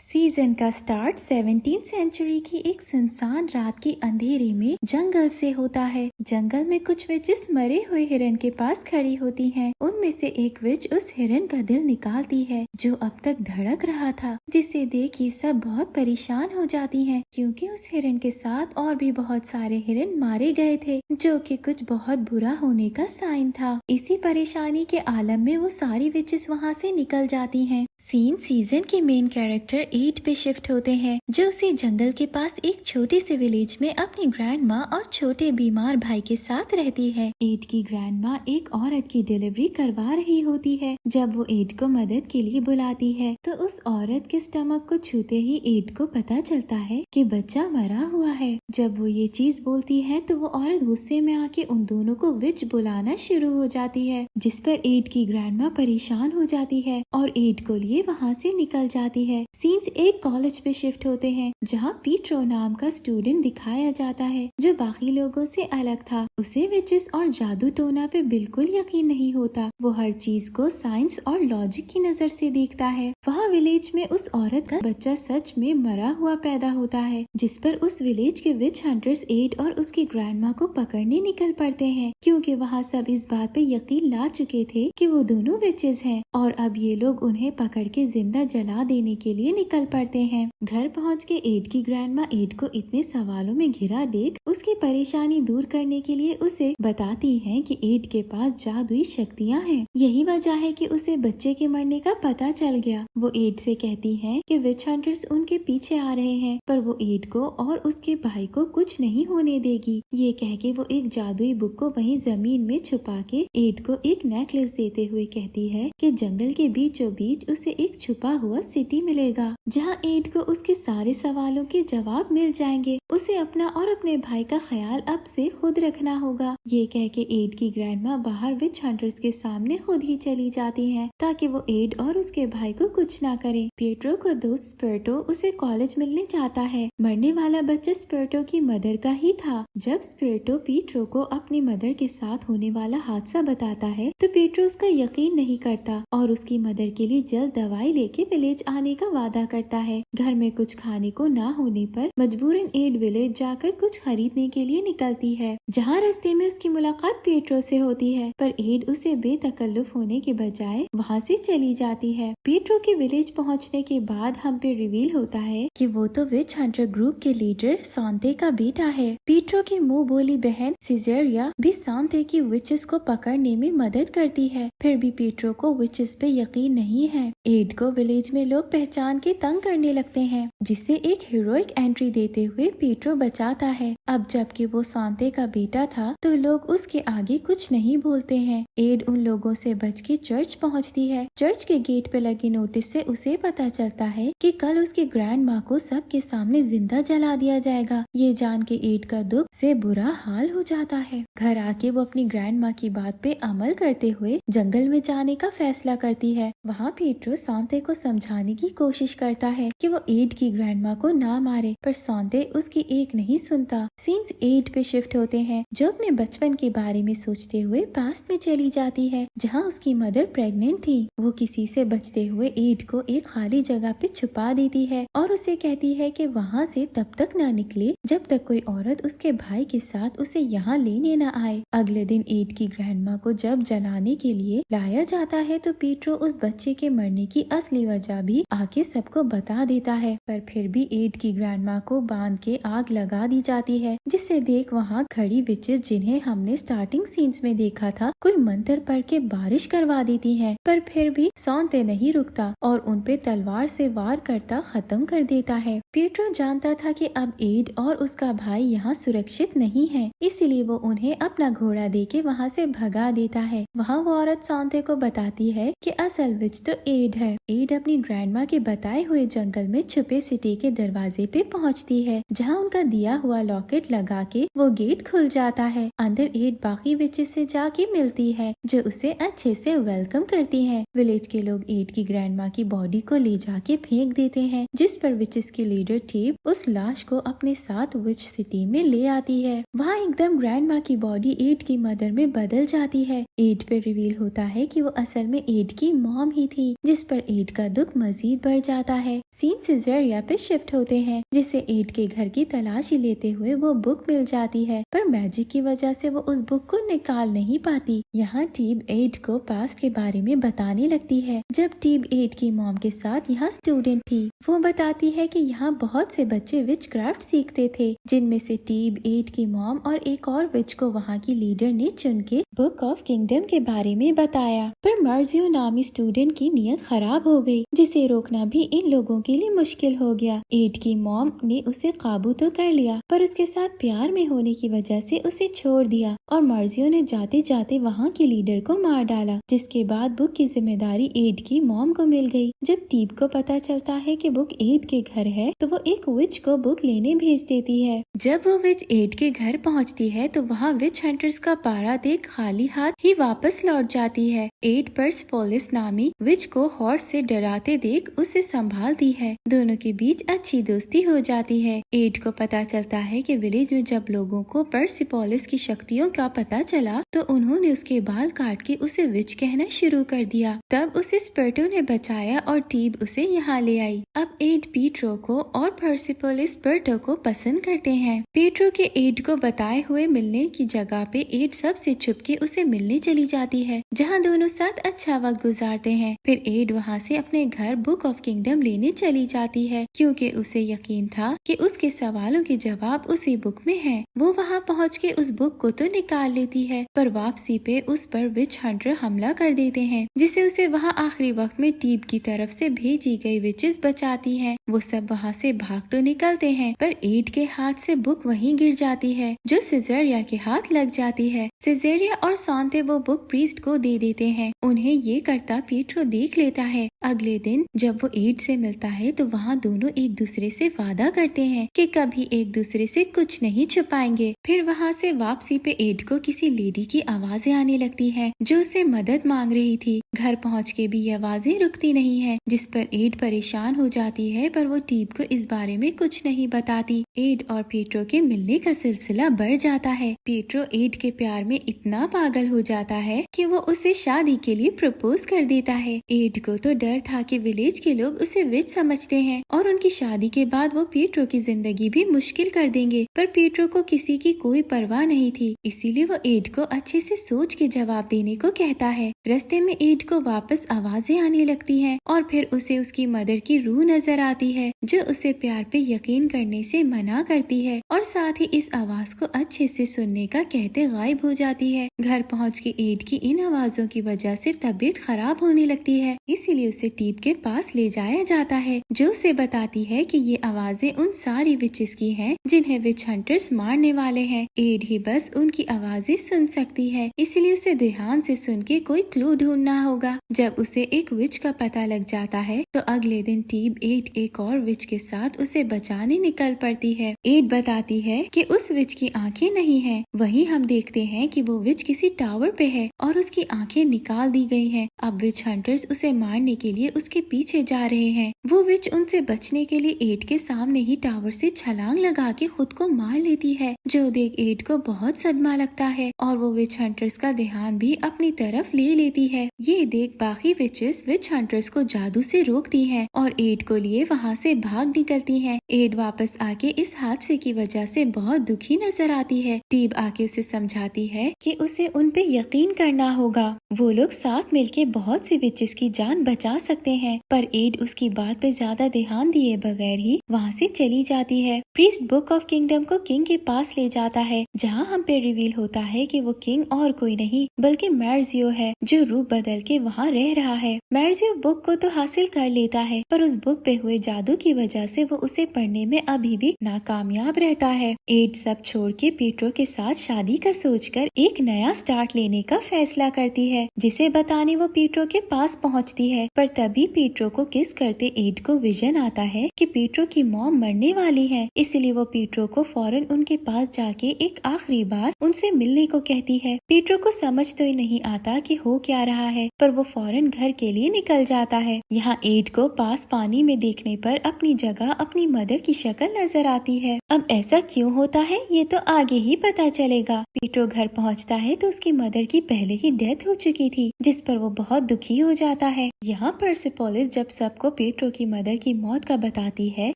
Season का start 17th century की एक सुनसान रात के अंधेरे में जंगल से होता है। जंगल में कुछ विचेस मरे हुए हिरन के पास खड़ी होती हैं। उनमें से एक विच उस हिरन का दिल निकालती है जो अब तक धड़क रहा था, जिसे देख ये सब बहुत परेशान हो जाती हैं, क्योंकि उस हिरन के साथ और भी बहुत सारे हिरन मारे गए थे, जो कि कुछ बहुत बुरा होने का साइन था। इसी परेशानी के आलम में वो सारी विचेस वहाँ से निकल जाती हैं। सीन सीजन के मेन कैरेक्टर 8 पे शिफ्ट होते हैं, जो उसी जंगल के पास एक छोटे से विलेज में अपनी ग्रैंड माँ और छोटे बीमार भाई के साथ रहती है। 8 की ग्रैंड माँ एक औरत की डिलीवरी करवा रही होती है। जब वो 8 को मदद के लिए बुलाती है तो उस औरत के स्टमक को छूते ही 8 को पता चलता है कि बच्चा मरा हुआ है। जब वो ये चीज बोलती है तो वो औरत गुस्से में आके उन दोनों को विच बुलाना शुरू हो जाती है, जिस पर 8 की ग्रैंड माँ परेशान हो जाती है और 8 को लिए वहाँ से निकल जाती है। सीन्स एक कॉलेज पे शिफ्ट होते हैं, जहाँ पीट्रो नाम का स्टूडेंट दिखाया जाता है, जो बाकी लोगों से अलग था। उसे विचेस और जादू टोना पे बिल्कुल यकीन नहीं होता। वो हर चीज को साइंस और लॉजिक की नजर से देखता है। वहाँ विलेज में उस औरत का बच्चा सच में मरा हुआ पैदा होता है, जिस पर उस विलेज के विच हंटर्स 8 और उसकी ग्रैंडमा को पकड़ने निकल पड़ते हैं, क्योंकि वहाँ सब इस बात पे यकीन ला चुके थे कि वो दोनों विचेस हैं और अब ये लोग उन्हें पकड़ के जिंदा जला देने के लिए निकल पड़ते हैं। घर पहुंच के 8 की ग्रैंडमा 8 को इतने सवालों में घिरा देख उसकी परेशानी दूर करने के लिए उसे बताती हैं कि 8 के पास जादुई शक्तियां हैं। यही वजह है कि उसे बच्चे के मरने का पता चल गया। वो 8 से कहती है कि विच हंटर्स उनके पीछे आ रहे हैं, पर वो 8 को और उसके भाई को कुछ नहीं होने देगी। ये कह के वो एक जादुई बुक को वहीं जमीन में छुपा के 8 को एक नेकलेस देते हुए कहती है कि जंगल के बीचों बीच उसे एक छुपा हुआ सिटी मिलेगा, जहाँ 8 को उसके सारे सवालों के जवाब मिल जाएंगे। उसे अपना और अपने भाई का ख्याल अब से खुद रखना होगा। ये कह के 8 की ग्रैंडमा बाहर विच हंटर्स के सामने खुद ही चली जाती हैं, ताकि वो 8 और उसके भाई को कुछ ना करे। पिएट्रो को दोस्त स्पर्टो उसे कॉलेज मिलने जाता है। मरने वाला बच्चा स्पर्टो की मदर का ही था। जब स्पर्टो पिएट्रो को अपनी मदर के साथ होने वाला हादसा बताता है तो पिएट्रो उसका यकीन नहीं करता और उसकी मदर के लिए जल्द दवाई लेके विलेज आने का वादा करता है। घर में कुछ खाने को ना होने पर मजबूरन 8 विलेज जाकर कुछ खरीदने के लिए निकलती है, जहाँ रास्ते में उसकी मुलाकात पिएट्रो से होती है, पर 8 उसे बेतकल्लुफ होने के बजाय वहाँ से चली जाती है। पिएट्रो के विलेज पहुँचने के बाद हम पे रिवील होता है कि वो तो विच हंटर ग्रुप के लीडर सांते का बेटा है। पिएट्रो की मुंह बोली बहन सिजेरिया भी सांते की विचेस को पकड़ने में मदद करती है, फिर भी पिएट्रो को विचेस पे यकीन नहीं है। 8 को विलेज में लोग पहचान के तंग करने लगते हैं, जिससे एक हीरोइक एंट्री देते हुए पिएट्रो बचाता है। अब जबकि वो सांते का बेटा था तो लोग उसके आगे कुछ नहीं बोलते हैं। 8 उन लोगों से बच के चर्च पहुंचती है। चर्च के गेट पे लगे नोटिस से उसे पता चलता है कि कल उसकी ग्रैंड माँ को सबके सामने जिंदा जला दिया जाएगा। ये जान के 8 का दुख से बुरा हाल हो जाता है। घर आके वो अपनी ग्रैंड माँ की बात पे अमल करते हुए जंगल में जाने का फैसला करती है। वहाँ पिएट्रो सांते को समझाने की कोशिश करता है कि वो 8 की ग्रैंडमा को ना मारे, पर सांते उसकी एक नहीं सुनता। सीन्स 8 पे शिफ्ट होते हैं, जो अपने बचपन के बारे में सोचते हुए पास्ट में चली जाती है, जहाँ उसकी मदर प्रेग्नेंट थी। वो किसी से बचते हुए 8 को एक खाली जगह पे छुपा देती है और उसे कहती है कि वहाँ से तब तक ना निकले जब तक कोई औरत उसके भाई के साथ उसे यहाँ लेने न आए। अगले दिन 8 की ग्रैंडमा को जब जलाने के लिए लाया जाता है तो पिएट्रो उस बच्चे के मरने की असली वजह भी आके सबको बता देता है, पर फिर भी 8 की ग्रैंडमा को बांध के आग लगा दी जाती है, जिसे देख वहाँ खड़ी विचेस, जिन्हें हमने स्टार्टिंग सीन्स में देखा था, कोई मंत्र पढ़ के बारिश करवा देती है, पर फिर भी सांते नहीं रुकता और उन पे तलवार से वार करता खत्म कर देता है। पिएट्रो जानता था कि अब 8 और उसका भाई यहाँ सुरक्षित नहीं है, इसीलिए वो उन्हें अपना घोड़ा देके वहाँ से भगा देता है। वहाँ वो औरत सांते को बताती है कि असल विच तो 8 है। 8 अपनी ग्रैंडमा के बताए हुए जंगल में छुपे सिटी के दरवाजे पे पहुँचती है, जहाँ उनका दिया हुआ लॉकेट लगा के वो गेट खुल जाता है। अंदर 8 बाकी विचेस से जाके मिलती है, जो उसे अच्छे से वेलकम करती है। विलेज के लोग 8 की ग्रैंडमा की बॉडी को ले जाके फेंक देते हैं, जिस पर विचेस की लीडर टीप उस लाश को अपने साथ विच सिटी में ले आती है। वहाँ एकदम ग्रैंडमा की बॉडी 8 की मदर में बदल जाती है। 8 पे रिवील होता है कि वो असल में 8 की मॉम ही थी, जिस पर 8 का दुख मजीद बढ़ जाता जाता है। सीन सिजेरिया पे शिफ्ट होते हैं, जिसे एड के घर की तलाशी लेते हुए वो बुक मिल जाती है, पर मैजिक की वजह से वो उस बुक को निकाल नहीं पाती। यहाँ टीब एड को पास्ट के बारे में बताने लगती है। जब टीब एड की मॉम के साथ यहाँ स्टूडेंट थी, वो बताती है कि यहाँ बहुत से बच्चे विच क्राफ्ट सीखते थे, जिनमें से टीब एड की मॉम और एक और विच को वहाँ की लीडर ने चुन के बुक ऑफ किंगडम के बारे में बताया। पर मर्जियो नामी स्टूडेंट की नीयत खराब हो गई, जिसे रोकना भी इन लोगों के लिए मुश्किल हो गया। एड की मॉम ने उसे काबू तो कर लिया, पर उसके साथ प्यार में होने की वजह से उसे छोड़ दिया और मर्जियो ने जाते जाते वहाँ के लीडर को मार डाला, जिसके बाद बुक की जिम्मेदारी एड की मॉम को मिल गई। जब टीब को पता चलता है कि बुक एड के घर है, तो वो एक विच को बुक लेने भेज देती है। जब वो विच एड के घर पहुँचती है, तो वहाँ विच हंटर्स का पारा देख खाली हाथ ही वापस लौट जाती है। एड पर्सपोलिस नामी विच को हॉर्स से डराते देख उसे संभालती है। दोनों के बीच अच्छी दोस्ती हो जाती है। एड को पता चलता है कि विलेज में जब लोगों को पर्सिपोलिस की शक्तियों का पता चला, तो उन्होंने उसके बाल काट के उसे विच कहना शुरू कर दिया। तब उसे स्पर्टो ने बचाया और टीब उसे यहाँ ले आई। अब एड पीट्रो को और पर्सिपोलिस स्पर्टो को पसंद करते हैं। पीट्रो के एड को बताए हुए मिलने की जगह पे एड सबसे छुप के उसे मिलने चली जाती है, जहाँ दोनों साथ अच्छा वक्त गुजारते हैं। फिर एड वहाँ से अपने घर बुक ऑफ किंगडम लेने चली जाती है, क्योंकि उसे यकीन था कि उसके सवालों के जवाब उसी बुक में हैं। वो वहाँ पहुँच के उस बुक को तो निकाल लेती है, पर वापसी पे उस पर विच हंटर हमला कर देते हैं, जिसे उसे वहाँ आखिरी वक्त में टीब की तरफ से भेजी गई विचेस बचाती हैं। वो सब वहाँ से भाग तो निकलते हैं, पर एड के हाथ से बुक वहीं गिर जाती है, जो सिजेरिया के हाथ लग जाती है। सिजेरिया और सांते वो बुक प्रीस्ट को दे देते हैं। उन्हें ये करता पीट्रो देख लेता है। अगले दिन जब वो एड से मिलता है, तो वहाँ दोनों एक दूसरे से वादा करते हैं कि कभी एक दूसरे से कुछ नहीं छुपाएंगे। फिर वहाँ से वापसी पे एड को किसी लेडी की आवाजें आने लगती है, जो उसे मदद मांग रही थी। घर पहुँच के भी ये आवाजें रुकती नहीं है, जिस पर एड परेशान हो जाती है, पर वो टीब को इस बारे में कुछ नहीं बताती। एड और पीट्रो के मिलने का सिलसिला बढ़ जाता है। पीट्रो एड के प्यार में इतना पागल हो जाता है कि वो उसे शादी के लिए प्रपोज कर देता है। एड को तो डर था कि विलेज के लोग उसे विच समझते हैं और उनकी शादी के बाद वो पीट्रो की जिंदगी भी मुश्किल कर देंगे, पर पीट्रो को किसी की कोई परवाह नहीं थी, इसीलिए वो एड को अच्छे से सोच के जवाब देने को कहता है। रास्ते में एड को वापस आवाजें आने लगती हैं और फिर उसे उसकी मदर की रूह नजर आती है, जो उसे प्यार पे यकीन करने से मना करती है और साथ ही इस आवाज को अच्छे से सुनने का कहते गायब हो जाती है। घर पहुँच के एड की इन आवाजों की वजह से तबीयत खराब होने लगती है, इसीलिए उसे टीब के पास ले जाया जाता है, जो उसे बताती है कि ये आवाजें उन सारी विचेस की हैं जिन्हें विच हंटर्स मारने वाले हैं। एड ही बस उनकी आवाजें सुन सकती है, इसलिए उसे ध्यान से सुन के कोई क्लू ढूंढना होगा। जब उसे एक विच का पता लग जाता है, तो अगले दिन टीब एड एक और विच के साथ उसे बचाने निकल पड़ती है। एड बताती है कि उस विच की आंखें नहीं है। वहीं हम देखते हैं कि वो विच किसी टावर पे है और उसकी आंखें निकाल दी गई हैं। अब विच हंटर्स उसे मारने के लिए उसके पीछे जा रहे हैं। वो विच उनसे बचने के लिए एड के सामने ही टावर से छलांग लगा के खुद को मार लेती है, जो देख एड को बहुत सदमा लगता है और वो विच हंटर्स का ध्यान भी अपनी तरफ ले लेती है। ये देख बाकी विचेस विच हंटर्स को जादू से रोकती हैं और एड को लिए वहाँ से भाग निकलती हैं। एड वापस आके इस हादसे की वजह से बहुत दुखी नजर आती है। टीब आके उसे समझाती है कि उसे उन पे यकीन करना होगा। वो लोग साथ मिलके बहुत सी विचेस की जान बचा सकते हैं, पर एड उसकी बात पे ज्यादा ध्यान दिए बगैर ही वहाँ से चली जाती है। प्रीस्ट बुक ऑफ किंगडम को किंग के पास ले जाता है, जहाँ हम पे रिवील होता है कि वो किंग और कोई नहीं बल्कि मैर्जियो है, जो रूप बदल के वहाँ रह रहा है। मैर्जियो बुक को तो हासिल कर लेता है, पर उस बुक पे हुए जादू की वजह से वो उसे पढ़ने में अभी भी नाकामयाब रहता है। एड सब छोड़ के पीट्रो के साथ शादी का सोचकर एक नया स्टार्ट लेने का फैसला करती है, जिसे बताने वो पीट्रो के पास पहुंचती है। पर तभी पीट्रो को किस करते एड को विजन आता है कि पीट्रो की मॉम मरने वाली है, इसलिए वो पीट्रो को फौरन उनके पास पास जाके एक आखिरी बार उनसे मिलने को कहती है। पीटरो को समझ तो ही नहीं आता कि हो क्या रहा है, पर वो फौरन घर के लिए निकल जाता है। यहाँ एड को पास पानी में देखने पर अपनी जगह अपनी मदर की शक्ल नजर आती है। अब ऐसा क्यों होता है ये तो आगे ही पता चलेगा। पीटरो घर पहुँचता है तो उसकी मदर की पहले ही डेथ हो चुकी थी, जिस पर वो बहुत दुखी हो जाता है। यहाँ परसेपोलिस जब सबको पीटरो की मदर की मौत का बताती है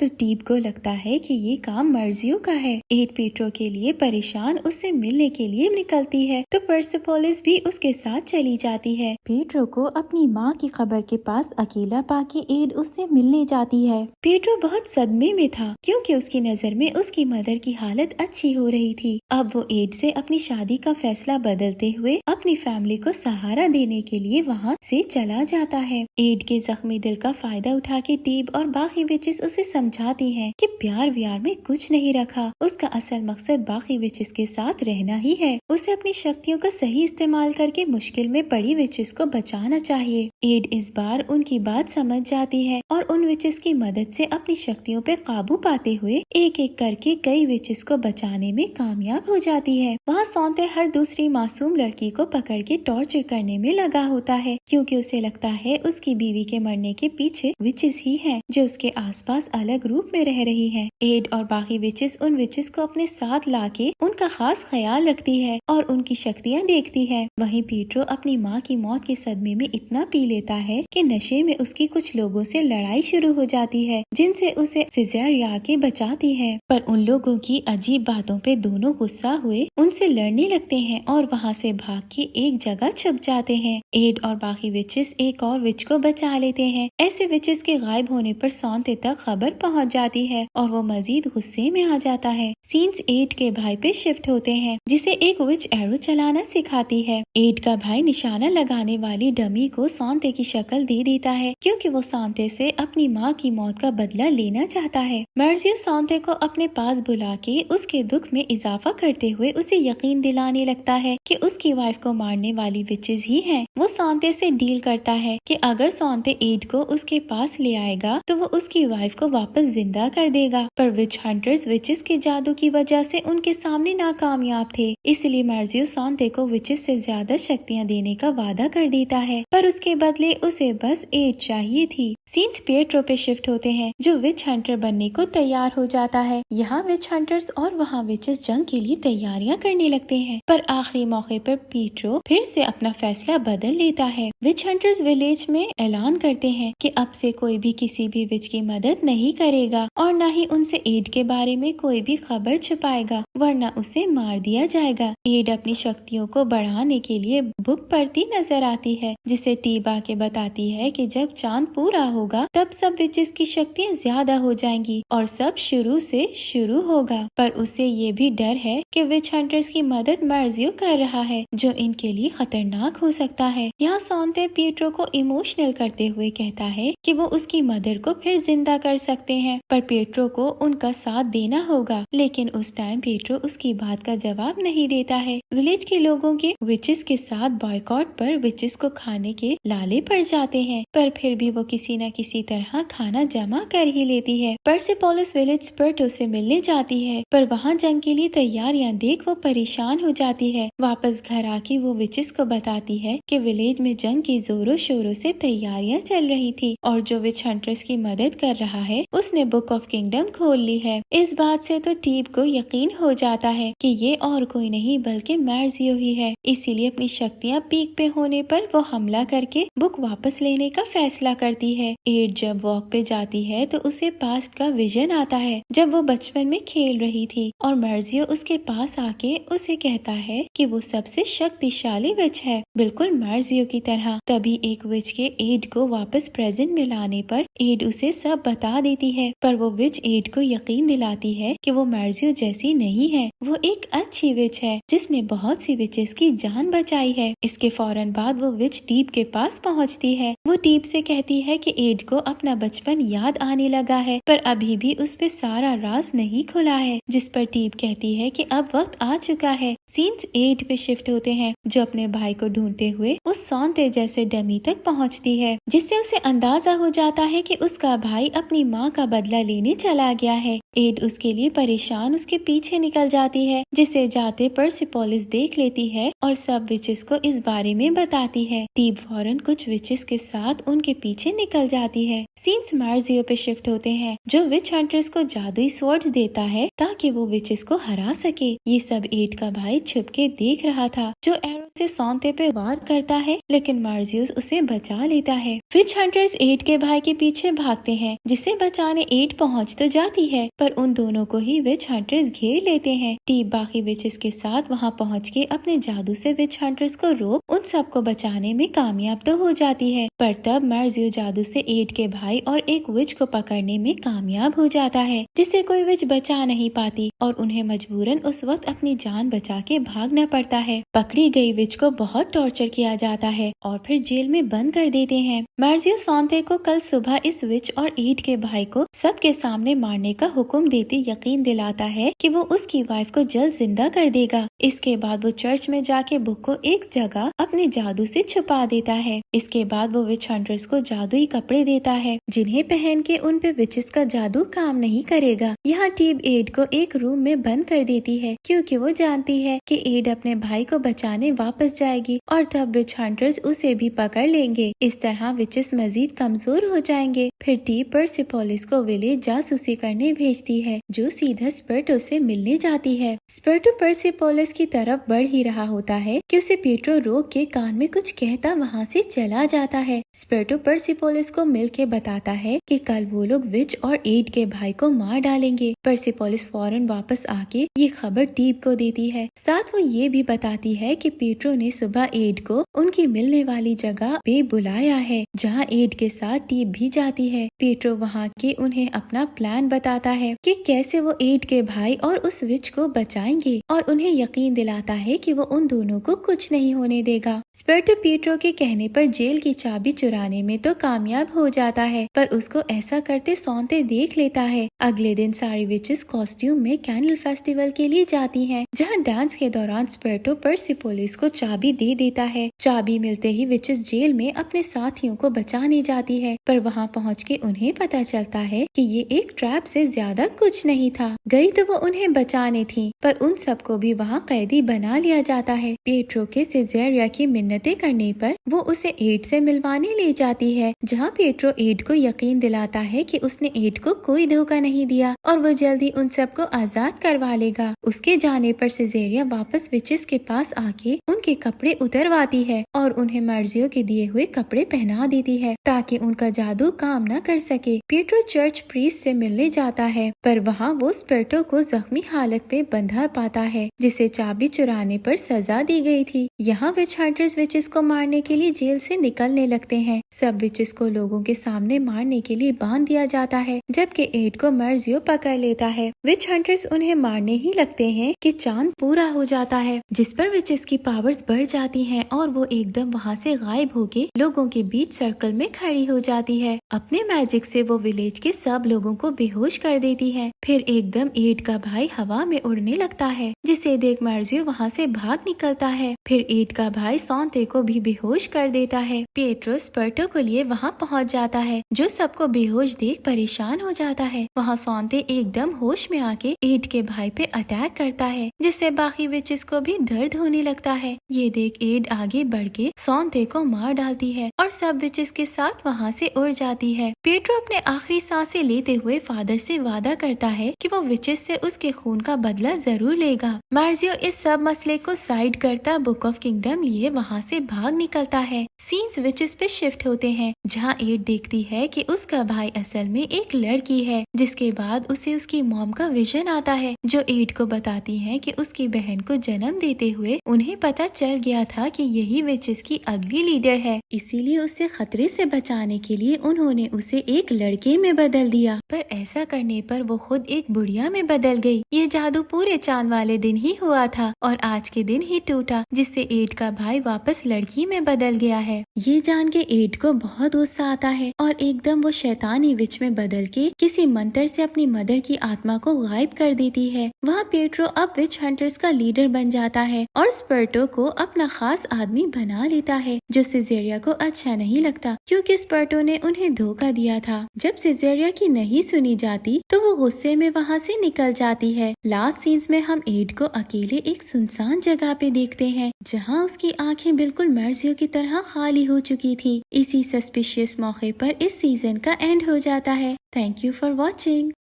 तो टीब को लगता है कि ये काम मर्जियो का है। एड पीटरो के लिए परेशान उससे मिलने के लिए निकलती है तो परसेपोलिस भी उसके साथ चली जाती है। पीटरो को अपनी माँ की खबर के पास अकेला पाके एड उससे मिलने जाती है। पीटरो बहुत सदमे में था क्योंकि उसकी नजर में उसकी मदर की हालत अच्छी हो रही थी। अब वो एड से अपनी शादी का फैसला बदलते हुए अपनी फैमिली को सहारा देने के लिए वहाँ से चला जाता है। एड के जख्मी दिल का फायदा उठा के टीब और बाकी विचेस उसे समझाती हैं कि प्यार व्यार में कुछ नहीं रखा, उसका असल मकसद बाकी विचेस के साथ रहना ही है। उसे अपनी शक्तियों का सही इस्तेमाल करके मुश्किल में पड़ी विचेस को बचाना चाहिए। एड इस बार उनकी बात समझ जाती है और उन विचेस की मदद से अपनी शक्तियों पे काबू पाते हुए एक एक करके कई विचेस को बचाने में कामयाब हो जाती है। वहाँ सौंते हर दूसरी मासूम लड़की को पकड़ के टॉर्चर करने में लगा होता है क्योंकि उसे लगता है उसकी बीवी के मरने के पीछे विचेस ही हैं जो उसके आसपास अलग रूप में रह रही हैं। एड और बाकी विचेस उन विचेस को अपने साथ लाके उनका खास ख्याल रखती है और उनकी शक्तियाँ देखती है। वहीं पीटरो अपनी माँ की मौत के सदमे में इतना पी लेता है कि नशे में उसकी कुछ लोगों से लड़ाई शुरू हो जाती है जिनसे उसे सिजेरिया के बचाती है। पर उन लोगों की अजीब बातों पे दोनों गुस्सा हुए उनसे लड़ने लगते हैं और वहाँ से भाग के एक जगह छुप जाते हैं। एड और बाकी विचेस एक और विच को बचा लेते हैं। ऐसे विचेस के गायब होने पर सौंते तक खबर पहुँच जाती है और वो मजीद गुस्से में आ जाता है। सीन्स एड के भाई पे शिफ्ट होते हैं जिसे एक विच एरो चलाना सिखाती है। एड का भाई निशाना लगाने वाली डमी को सौंते की शक्ल दे देता है क्योंकि वो सौंते से अपनी माँ की मौत का बदला लेना चाहता है। मर्जियो सौंते को अपने पास बुला के उसके दुख में इजाफा करते हुए उसे यकीन दिलाने लगता है कि उसकी वाइफ को मारने वाली विचेस ही हैं। वो सौंते से डील करता है कि अगर सौंते एड को उसके पास ले आएगा तो वो उसकी वाइफ को वापस जिंदा कर देगा। पर विच हंटर्स विचेस के जादू की वजह से उनके सामने नाकामयाब थे, इसलिए मर्जियो सौंते को विचेस से ज्यादा शक्तियाँ देने का वादा कर देता है, पर उसके बदले उसे बस एड चाहिए थी। सीन्स पिएट्रो पे शिफ्ट होते हैं जो विच हंटर बनने को तैयार हो जाता है। यहाँ विच हंटर्स और वहाँ विचेस जंग के लिए तैयारियां करने लगते हैं, पर आखिरी मौके पर पिएट्रो फिर से अपना फैसला बदल लेता है। विच हंटर्स विलेज में ऐलान करते हैं कि अब से कोई भी किसी भी विच की मदद नहीं करेगा और न ही उनसे एड के बारे में कोई भी खबर छुपाएगा, वरना उसे मार दिया जाएगा। एड अपनी शक्तियों को बढ़ाने के लिए बुक पढ़ती नजर आती है जिसे टीब आके बताती है कि जब चांद पूरा होगा तब सब विचेस की शक्तियाँ ज्यादा हो जाएंगी और सब शुरू से शुरू होगा। पर उसे ये भी डर है कि विच हंटर्स की मदद मर्जियो कर रहा है जो इनके लिए खतरनाक हो सकता है। यहाँ सौंते पिएट्रो को इमोशनल करते हुए कहता है कि वो उसकी मदर को फिर जिंदा कर सकते हैं, पर पिएट्रो को उनका साथ देना होगा। लेकिन उस टाइम पिएट्रो उसकी बात का जवाब नहीं देता है। विलेज के लोगों के विचेस के साथ बॉयकॉट पर विचेस को खाने के लाले पड़ जाते हैं, पर फिर भी वो किसी न किसी तरह खाना जमा कर ही लेती है। परसेपोलिस विलेज स्पर्टो से मिलने जाती है, पर वहाँ जंग के लिए तैयारियां देख वो परेशान हो जाती है। वापस घर आके वो विचेस को बताती है कि विलेज में जंग की जोरों शोरों से तैयारियां चल रही थी और जो विच हंटर्स की मदद कर रहा है उसने बुक ऑफ किंगडम खोल ली है। इस बात से तो टीब को यकीन हो जाता है कि ये और कोई नहीं बल्कि मर्जियो ही है, इसीलिए अपनी शक्तियाँ पीक पे होने पर वो हमला करके बुक वापस लेने का फैसला करती है। एड जब वॉक पे जाती है तो उसे पास्ट का विजन आता है जब वो बचपन में खेल रही थी और मर्जियो उसके पास आके उसे कहता है कि वो सबसे शक्तिशाली विच है, बिल्कुल मर्जियो की तरह। तभी एक विच के एड को वापस प्रेजेंट में लाने पर एड उसे सब बता देती है, पर वो विच एड को यकीन दिलाती है कि वो मर्जियो जैसी नहीं है, वो एक अच्छी विच है जिसने बहुत सी विचेस की जान बचाई है। इसके फौरन बाद वो विच टीब के पास पहुंचती है। वो टीब से कहती है कि एड को अपना बचपन याद आने लगा है, पर अभी भी उस पे सारा राज नहीं खुला है, जिस पर टीब कहती है कि अब वक्त आ चुका है। सीन्स 8 पे शिफ्ट होते हैं जो अपने भाई को ढूंढते हुए उस सौंते जैसे डमी तक पहुंचती है, जिससे उसे अंदाजा हो जाता है कि उसका भाई अपनी माँ का बदला लेने चला गया है। एड उसके लिए परेशान उसके पीछे निकल जाती है, जिसे जाते पर्सिपोलिस देख लेती है और सब विचेस को इस बारे में बताती है। टीब फौरन कुछ विचेस के साथ उनके पीछे निकल जाती है। सीन्स मार्जियो पे शिफ्ट होते हैं, जो विच हंटर्स को जादुई स्वॉर्ड्स देता है ताकि वो विचेस को हरा सके। ये सब एड का भाई छुप के देख रहा था, जो एरो से सौंते पे वार करता है, लेकिन मार्जियोस उसे बचा लेता है। विच हंटर्स एड के भाई के पीछे भागते हैं, जिसे बचाने एड पहुंच तो जाती है, पर उन दोनों को ही विच हंटर्स घेर लेते हैं। टीब बाकी विचेस के साथ वहां पहुंच के अपने जादू से विच हंटर्स को रोक उन सबको बचाने में कामयाब तो हो जाती है, पर तब मार्जियो जादू से एड के भाई और एक विच को पकड़ने में कामयाब हो जाता है, जिसे कोई विच बचा नहीं पाती और उन्हें मजबूरन उस वक्त अपनी जान बचा के भागना पड़ता है। पकड़ी गई विच को बहुत टॉर्चर किया जाता है और फिर जेल में बंद कर देते हैं। मार्जियो सौंते को कल सुबह इस विच और एड के भाई को सबके सामने मारने का हुक्म देते यकीन दिलाता है कि वो उसकी वाइफ को जल्द जिंदा कर देगा। इसके बाद वो चर्च में जाके बुक को एक जगह अपने जादू से छुपा देता है। इसके बाद वो विच हंटर्स को जादुई कपड़े देता है, जिन्हें पहन के उन पे विचेस का जादू काम नहीं करेगा। यहाँ टीब एड को एक रूम में बंद कर देती है, क्योंकि वो जानती है कि एड अपने भाई को बचाने वापस जाएगी और तब विच हंटर्स उसे भी पकड़ लेंगे। इस तरह विचेस मजीद कमजोर हो जाएंगे। फिर टीब पर्सिपोलिस को विलेज जासूसी करने भेजती है, जो सीधा स्पर्टो से मिलने जाती है। स्पर्टो पर्सिपोलिस की तरफ बढ़ ही रहा होता है कि उसे पीटरो रोक के कान में कुछ कहता वहाँ से चला जाता है। स्पर्टो पर्सिपोलिस को मिल के बताता है कि कल वो लोग विच और एड के भाई को मार डालेंगे। पर्सिपोलिस फौरन वापस आके ये खबर टीब को देती है। साथ वो ये भी बताती है कि पीटरो ने सुबह एड को उनकी मिलने वाली जगह पे बुलाया है, जहाँ एड के साथ टीब भी जाती है। पीटरो वहाँ के उन्हें अपना प्लान बताता है कि कैसे वो एड के भाई और उस विच को बचाएंगे और उन्हें यकीन दिलाता है कि वो उन दोनों को कुछ नहीं होने देगा। स्पर्टो पीटरो के कहने पर जेल की चाबी चुराने में तो कामयाब हो जाता है, पर उसको ऐसा करते सौंते देख लेता है। अगले दिन सारी विचेस कॉस्ट्यूम में कैंडल फेस्टिवल के लिए जाती हैं, जहां डांस के दौरान स्पर्टो पर्सिपोलिस को चाबी दे देता है। चाबी मिलते ही विचेस जेल में अपने साथियों को बचाने जाती है, पर वहां पहुंच के उन्हें पता चलता है कि ये एक ट्रैप से ज्यादा कुछ नहीं था। गई तो वो उन्हें बचाने थी, पर उन सबको भी वहाँ कैदी बना लिया जाता है। पीटरो के सिजेरिया की मिन्नतें करने पर वो उसे एड से मिलवाने ले जाती है, जहाँ पीटरो एड को यकीन दिलाता है कि उसने एड को कोई धोखा नहीं दिया और वो जल्दी उन सबको आजाद करवा लेगा। उसके जाने पर सिजेरिया वापस विचेस के पास आके उनके कपड़े उतरवाती है और उन्हें मार्जियो के दिए हुए कपड़े पहना देती है, ताकि उनका जादू काम न कर सके। पीटरो चर्च प्रीस्ट से मिलने जाता है, पर वहाँ वो स्पर्टो को जख्मी हालत में बंधा पाता है, जिसे चाबी चुराने पर सजा दी गई थी। यहाँ विच हंटर्स विचेस को मारने के लिए जेल से निकलने लगते हैं। सब विचेस को लोगों के सामने मारने के लिए बांध दिया जाता है, जबकि एड को मार्जियो पकड़ लेता है। विच हंटर्स उन्हें मारने ही लगते हैं कि चांद पूरा हो जाता है, जिस पर विचेस की पावर्स बढ़ जाती हैं और वो एकदम वहाँ से गायब होके लोगों के बीच सर्कल में खड़ी हो जाती है। अपने मैजिक से वो विलेज के सब लोगों को बेहोश कर देती है। फिर एकदम एड का भाई हवा में उड़ने लगता है, जिसे देख मार्जियो वहाँ से भाग निकलता है। फिर एड का भाई सौंते को भी बेहोश कर देता है। पीटरो स्पर्टो को लिए वहाँ पहुँच जाता है, जो सबको बेहोश देख परेशान हो जाता है। वहाँ सौंते एकदम होश में आके एड के भाई पे अटैक करता है, जिससे बाकी विचेस को भी दर्द होने लगता है। ये देख एड आगे बढ़ के सौंते को मार डालती है और सब विचेस के साथ वहाँ से उड़ जाती है। पीटरो अपने आखिरी सांसें लेते हुए फादर से वादा करता है कि वो विचेस से उसके खून का बदला जरूर लेगा। मार्जियो इस सब मसले को साइड करता बुक ऑफ किंगडम लिए वहाँ से भाग निकलता है। सीन्स विचेस पे शिफ्ट होते हैं, जहाँ एड देखती है कि उसका भाई असल में एक लड़की है, जिसके बाद उसे उसकी मॉम का विजन आता है, जो एड को बताती है कि उसकी बहन को जन्म देते हुए उन्हें पता चल गया था कि यही विचेस की अगली लीडर है, इसीलिए उसे खतरे से बचाने के लिए उन्होंने उसे एक लड़के में बदल दिया। पर ऐसा करने पर वो खुद एक बुढ़िया में बदल गई। ये जादू पूरे चांद वाले दिन ही हुआ था और आज के दिन ही टूटा, जिससे एड का भाई वापस लड़की में बदल गया है। ये जान के एड को बहुत गुस्सा आता है और एकदम वो शैतानी विच में बदल के किसी मंत्र से अपनी मदर की आत्मा को गायब कर देती है। वहाँ पीटरो अब विच हंटर्स का लीडर बन जाता है और स्पर्टो को अपना खास आदमी बना लेता है, जो सिजेरिया को अच्छा नहीं लगता, क्योंकि स्पर्टो ने उन्हें धोखा दिया था। जब सिजेरिया की नहीं सुनी जाती तो वो वो गुस्से में वहाँ से निकल जाती है। लास्ट सीन्स में हम एड को अकेले एक सुनसान जगह पे देखते हैं जहाँ उसकी आंखें बिल्कुल मर्जियों की तरह खाली हो चुकी थी। इसी सस्पिशियस मौके पर इस सीजन का एंड हो जाता है। Thank you for watching.